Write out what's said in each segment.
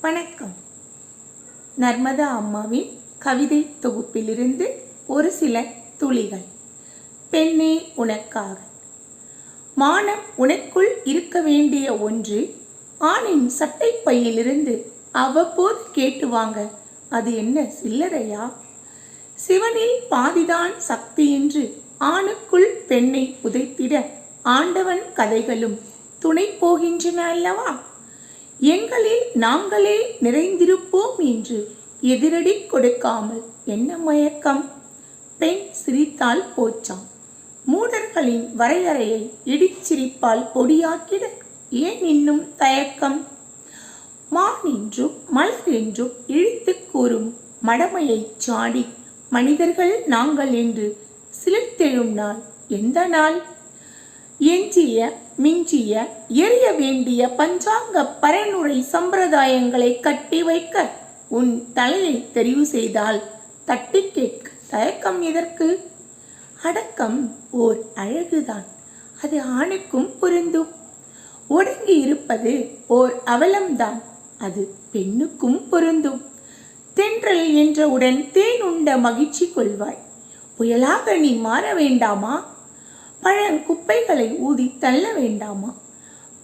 வணக்கம். நர்மதா அம்மாவின் கவிதை தொகுப்பிலிருந்து ஒரு சில துளிகள். பெண்ணே உனக்காக. மானம் உனக்குள் இருக்க வேண்டிய ஒன்று ஆணின் சட்டைப்பையிலிருந்து அவ்வப்போது கேட்டு வாங்க. அது என்ன சில்லறையா? சிவனில் பாதிதான் சக்தி என்று ஆணுக்குள் பெண்ணை உதைத்திட ஆண்டவன் கதைகளும் துணை போகின்றன அல்லவா? எங்களில் நாங்களே நிறைந்திருப்போம் என்று எதிரடி கொடுக்காமல் என்ன மயக்கம்? பெண் சிரித்தால் போச்சாம். மூடர்களின் வரையறையை இடிச்சிரிப்பால் பொடியாக்கிட ஏன் இன்னும் தயக்கம்? மான் என்றும் மலர் என்றும் இழுத்து கூறும் மடமையை சாடி மனிதர்கள் நாங்கள் என்று சிலிர்த்தெழும் நாள் எந்த நாள்? எஞ்சிய மிஞ்சிய எரிய வேண்டிய பஞ்சாங்க பரனுரை சம்பிரதாயங்களை கட்டி வைக்க உன் தலையை தெரிவு செய்தால் தட்டி கேட்க தயக்கம் எதற்கு? அடக்கம் ஓர் அழகுதான், அது ஆணுக்கும் பொருந்தும். ஒடுங்கி இருப்பது ஓர் அவலம்தான், அது பெண்ணுக்கும் பொருந்தும். தென்றல் என்றவுடன் தேன் உண்ட மகிழ்ச்சி கொள்வாய், புயலாக நீ மாற வேண்டாமா? பழங்குப்பைகளை ஊதி தள்ள வேண்டாமா?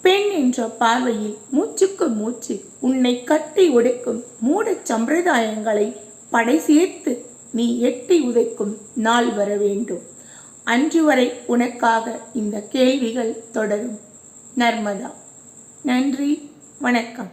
பெண் என்ற பார்வையில் மூச்சுக்கு மூச்சு உன்னை கட்டி ஒடுக்கும் மூடச் சம்பிரதாயங்களை படை சேர்த்து நீ எட்டி உதைக்கும் நாள் வர வேண்டும். அன்று வரை உனக்காக இந்த கேள்விகள் தொடரும். நர்மதா. நன்றி, வணக்கம்.